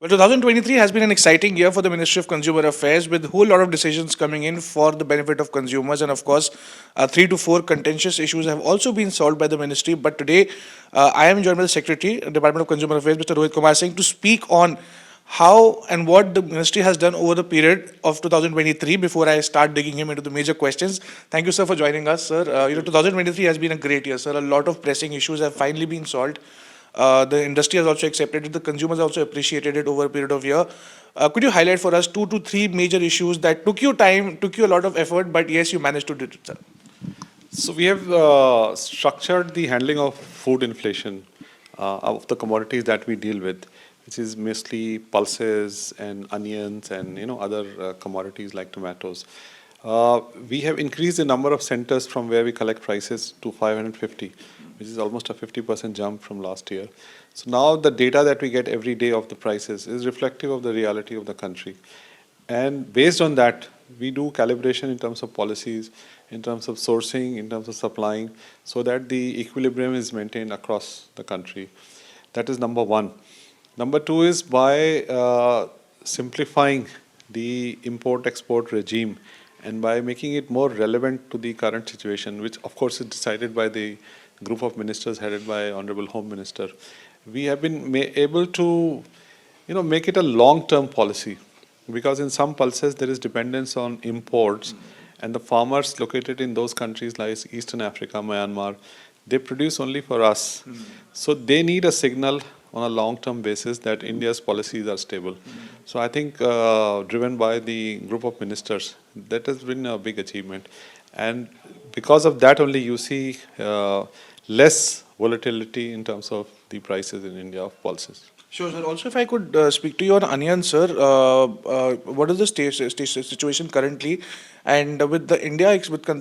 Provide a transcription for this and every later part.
Well, 2023 has been an exciting year for the Ministry of Consumer Affairs with a whole lot of decisions coming in for the benefit of consumers. And of course, 3 to 4 contentious issues have also been solved by the ministry. But today, I am joined by the Secretary, Department of Consumer Affairs, Mr. Rohit Kumar Singh, to speak on how and what the ministry has done over the period of 2023 before I start digging him into the major questions. Thank you, sir, for joining us, sir. 2023 has been a great year, sir. A lot of pressing issues have finally been solved. The industry has also accepted it. The consumers also appreciated it over a period of year. Could you highlight for us 2 to 3 major issues that took you time, took you a lot of effort, but yes, you managed to do it, sir? So we have structured the handling of food inflation of the commodities that we deal with, which is mostly pulses and onions and other commodities like tomatoes. We have increased the number of centers from where we collect prices to 550, which is almost a 50% jump from last year. So now the data that we get every day of the prices is reflective of the reality of the country. And based on that, we do calibration in terms of policies, in terms of sourcing, in terms of supplying, so that the equilibrium is maintained across the country. That is number one. Number two is by simplifying the import-export regime and by making it more relevant to the current situation, which of course is decided by the group of ministers headed by Honorable Home Minister. We have been able to make it a long-term policy, because in some pulses there is dependence on imports, and the farmers located in those countries like Eastern Africa, Myanmar, they produce only for us. So they need a signal on a long-term basis that India's policies are stable. So I think driven by the group of ministers, that has been a big achievement. And because of that only you see less volatility in terms of the prices in India of pulses. Sure, sir. Also, if I could speak to you on onions, sir, what is the situation currently? And with the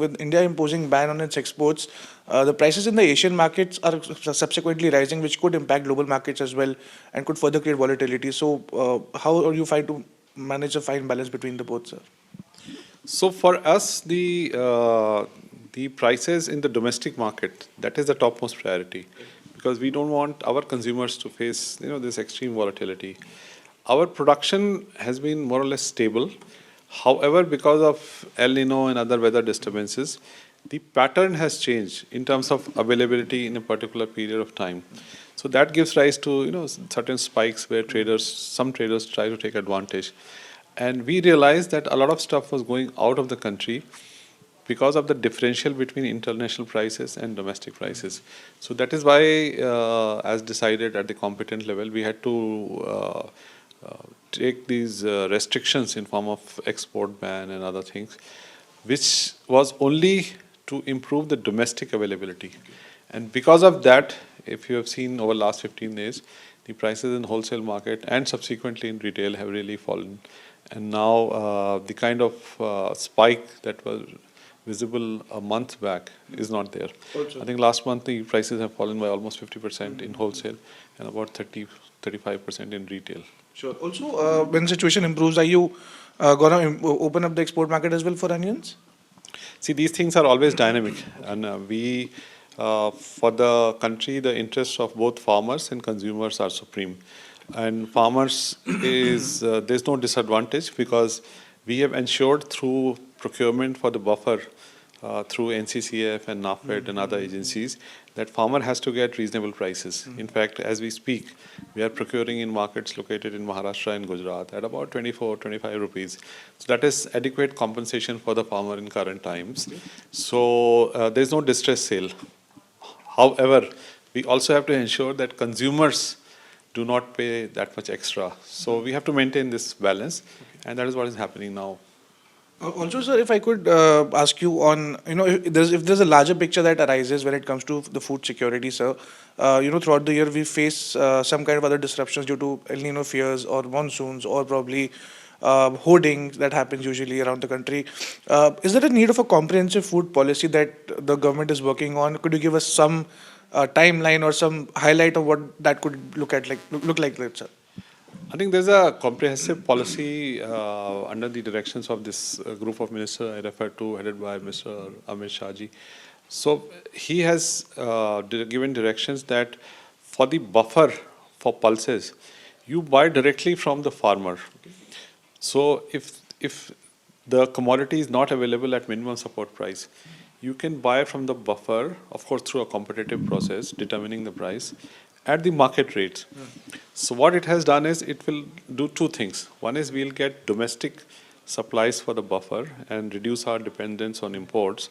with India imposing ban on its exports, the prices in the Asian markets are subsequently rising, which could impact global markets as well and could further create volatility. So, how are you trying to manage a fine balance between the both, sir? So for us, the prices in the domestic market, that is the topmost priority, because we don't want our consumers to face this extreme volatility. Our production has been more or less stable. However, because of El Nino and other weather disturbances, the pattern has changed in terms of availability in a particular period of time. So that gives rise to certain spikes where some traders try to take advantage. And we realized that a lot of stuff was going out of the country because of the differential between international prices and domestic prices. So that is why, as decided at the competent level, we had to take these restrictions in form of export ban and other things, which was only to improve the domestic availability. And because of that, if you have seen over the last 15 days, the prices in wholesale market and subsequently in retail have really fallen. And now the kind of spike that was visible a month back is not there. I think last month the prices have fallen by almost 50% in wholesale and about 35% in retail. Sure. Also, when the situation improves, are you going to open up the export market as well for onions? See, these things are always dynamic, and we, for the country, the interests of both farmers and consumers are supreme. And farmers there's no disadvantage, because we have ensured through procurement for the buffer through NCCF and NAFED and other agencies that farmer has to get reasonable prices. In fact, as we speak, we are procuring in markets located in Maharashtra and Gujarat at about 24, 25 rupees. So that is adequate compensation for the farmer in current times. So there's no distress sale. However, we also have to ensure that consumers do not pay that much extra. So we have to maintain this balance, and that is what is happening now. Also, sir, if I could ask you on, if there's a larger picture that arises when it comes to the food security, sir, throughout the year we face some kind of other disruptions due to El Nino fears or monsoons or probably hoarding that happens usually around the country. Is there a need of a comprehensive food policy that the government is working on? Could you give us some timeline or some highlight of what that could look like, sir? I think there's a comprehensive policy under the directions of this group of ministers I referred to, headed by Mr. Amit Shahji. So he has given directions that for the buffer for pulses, you buy directly from the farmer. So if the commodity is not available at minimum support price, you can buy from the buffer, of course, through a competitive process, determining the price at the market rates. So what it has done is it will do two things. One is we'll get domestic supplies for the buffer and reduce our dependence on imports.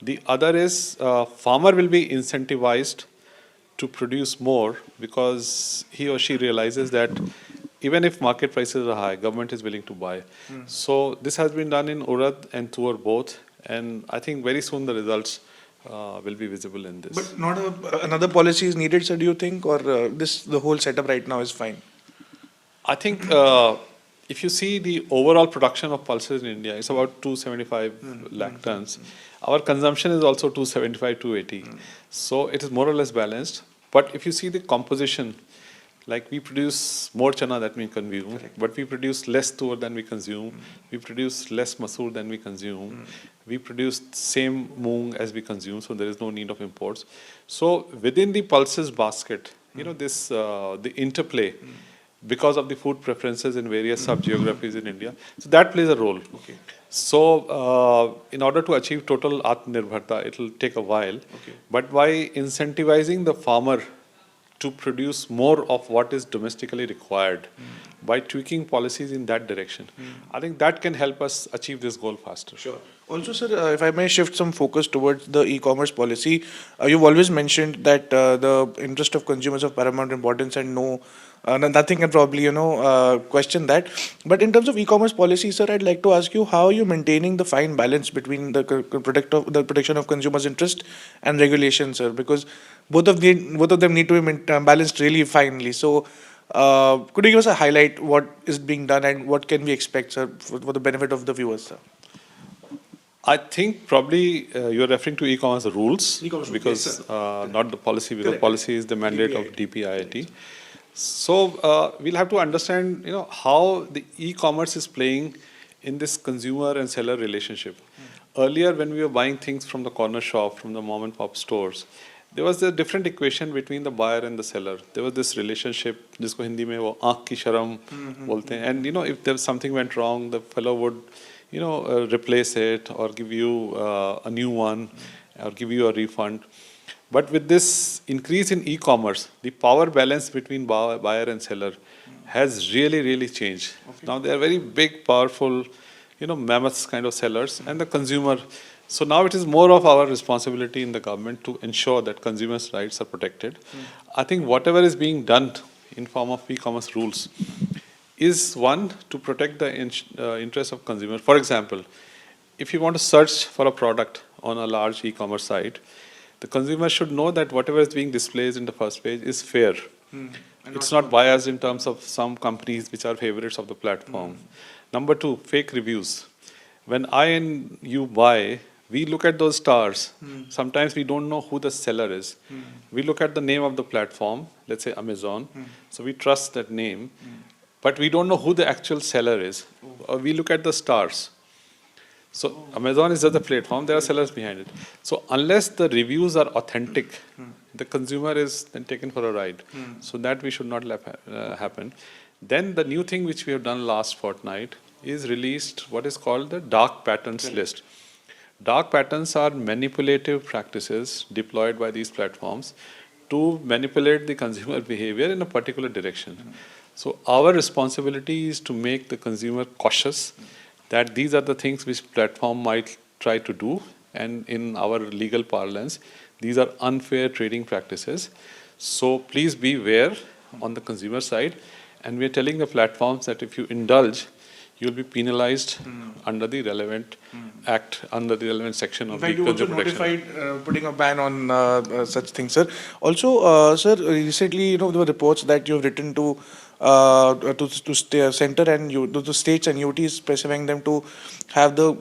The other is farmer will be incentivized to produce more because he or she realizes that even if market prices are high, government is willing to buy. So this has been done in Urad and Tuar both, and I think very soon the results will be visible in this. But not another policy is needed, sir, do you think, or the whole setup right now is fine? I think if you see the overall production of pulses in India, it's about 275 lakh tons. Our consumption is also 275, 280. So it is more or less balanced. But if you see the composition, like we produce more chana than we consume, but we produce less tur than we consume. We produce less masoor than we consume. We produce same moong as we consume, so there is no need of imports. So within the pulses basket, this the interplay because of the food preferences in various sub-geographies in India. So that plays a role. Okay. So in order to achieve total Atmanirbharta, it will take a while. Okay. But by incentivizing the farmer to produce more of what is domestically required, by tweaking policies in that direction, I think that can help us achieve this goal faster. Sure. Also, sir, if I may shift some focus towards the e-commerce policy, you've always mentioned that the interest of consumers of paramount importance, and nothing can probably question that. But in terms of e-commerce policy, sir, I'd like to ask you, how are you maintaining the fine balance between the protection of consumers' interest and regulation, sir? Because both of them need to be balanced really finely. So, could you give us a highlight what is being done and what can we expect, sir, for the benefit of the viewers, sir? I think probably you're referring to e-commerce rules, E-commerce rules, because yes, sir. not the policy, because Correct. policy is the mandate of DPIIT. DPIIT. So we'll have to understand, how the e-commerce is playing in this consumer and seller relationship. Earlier, when we were buying things from the corner shop, from the mom and pop stores, there was a different equation between the buyer and the seller. There was this relationship, जिसको हिंदी में वो आँख की शर्म बोलते हैं. And if there was something went wrong, the fellow would replace it or give you a new one or give you a refund. But with this increase in e-commerce, the power balance between buyer and seller has really, really changed. Okay. Now they are very big, powerful, mammoths kind of sellers, and the consumer. So now it is more of our responsibility in the government to ensure that consumers' rights are protected. I think whatever is being done in form of e-commerce rules is one to protect the interests of consumers. For example, if you want to search for a product on a large e-commerce site, the consumer should know that whatever is being displayed in the first page is fair. It's not biased in terms of some companies which are favorites of the platform. Number two, fake reviews. When I and you buy, we look at those stars. Sometimes we don't know who the seller is. We look at the name of the platform, let's say Amazon. So we trust that name. But we don't know who the actual seller is. We look at the stars. So Amazon is just a platform, there are sellers behind it. So unless the reviews are authentic, the consumer is then taken for a ride. So that we should not let happen. Then the new thing which we have done last fortnight is released what is called the dark patterns list. Dark patterns are manipulative practices deployed by these platforms to manipulate the consumer behavior in a particular direction. So our responsibility is to make the consumer cautious that these are the things which platform might try to do, and in our legal parlance, these are unfair trading practices. So please be aware on the consumer side, and we are telling the platforms that if you indulge, you will be penalized under the relevant act, under the relevant section of the consumer protection. Notified putting a ban on such things, sir. Also, sir, recently, there were reports that you have written to center and to states and UTs, specifying them to have the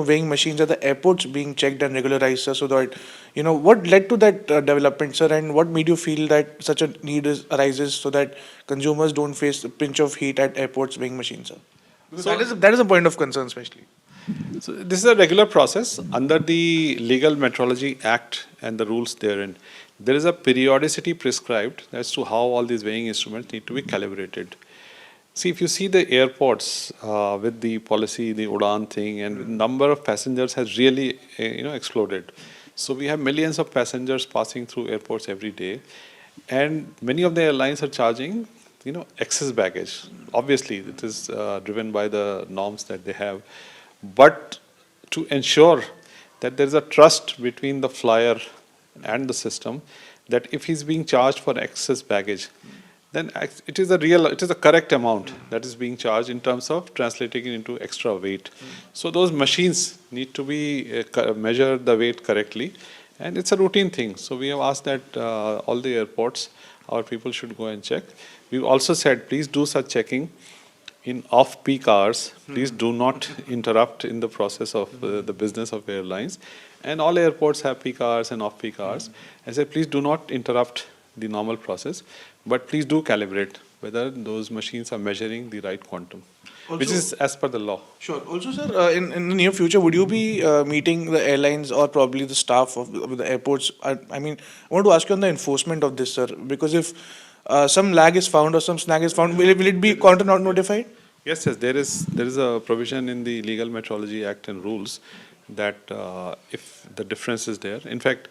weighing machines at the airports being checked and regularized, sir, so that what led to that development, sir, and what made you feel that such a need arises so that consumers don't face a pinch of heat at airports weighing machines, sir? So that is a point of concern, especially. So this is a regular process under the Legal Metrology Act and the rules therein. There is a periodicity prescribed as to how all these weighing instruments need to be calibrated. See, if you see the airports with the policy, the Udan thing, and the number of passengers has really, exploded. So we have millions of passengers passing through airports every day, and many of the airlines are charging, excess baggage. Obviously, it is driven by the norms that they have, but to ensure that there is a trust between the flyer and the system, that if he's being charged for excess baggage, then it is a correct amount that is being charged in terms of translating it into extra weight. So those machines need to be measure the weight correctly, and it's a routine thing. So we have asked that all the airports, our people should go and check. We've also said, please do such checking in off-peak hours. Please do not interrupt in the process of the business of airlines. And all airports have peak hours and off-peak hours. I said, please do not interrupt the normal process, but please do calibrate whether those machines are measuring the right quantum, which is as per the law. Sure. Also, sir, in the near future, would you be meeting the airlines or probably the staff of the airports? I mean, I want to ask you on the enforcement of this, sir, because if some lag is found or some snag is found, will it be counter not notified? Yes, there is a provision in the Legal Metrology Act and rules that if the difference is there. In fact,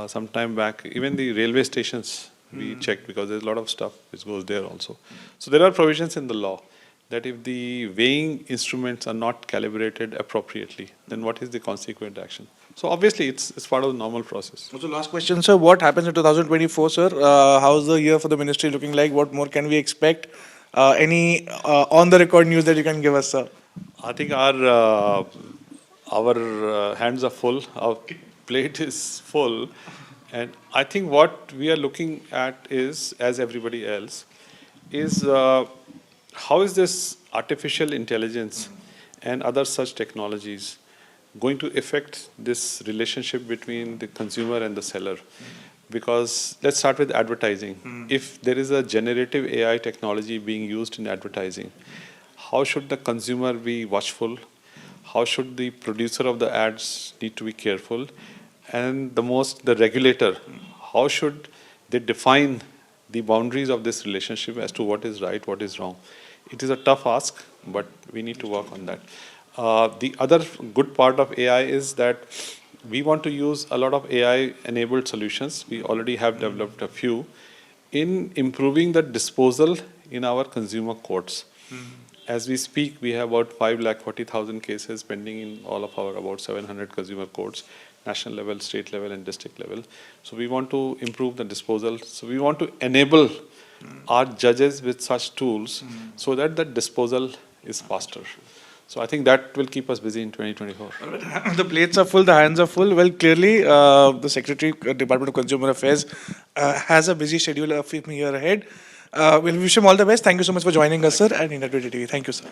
some time back, even the railway stations we checked, because there's a lot of stuff which goes there also. So there are provisions in the law that if the weighing instruments are not calibrated appropriately, then what is the consequent action? So obviously it's part of the normal process. So last question, sir. What happens in 2024, sir? How's the year for the ministry looking like? What more can we expect? Any on-the-record news that you can give us, sir? I think our hands are full. Our plate is full. And I think what we are looking at is, as everybody else, is how is this artificial intelligence and other such technologies going to affect this relationship between the consumer and the seller? Because let's start with advertising. If there is a generative AI technology being used in advertising, how should the consumer be watchful? How should the producer of the ads need to be careful? And the regulator, how should they define the boundaries of this relationship as to what is right, what is wrong? It is a tough ask, but we need to work on that. The other good part of AI is that we want to use a lot of AI-enabled solutions. We already have developed a few in improving the disposal in our consumer courts. As we speak, we have about 540,000 cases pending in all of our about 700 consumer courts, national level, state level, and district level. So we want to improve the disposal. So we want to enable our judges with such tools so that the disposal is faster. So I think that will keep us busy in 2024. The plates are full, the hands are full. Well, clearly, the Secretary, Department of Consumer Affairs, has a busy schedule of him here ahead. We'll wish him all the best. Thank you so much for joining us, sir, and in BTTV. Thank you, sir.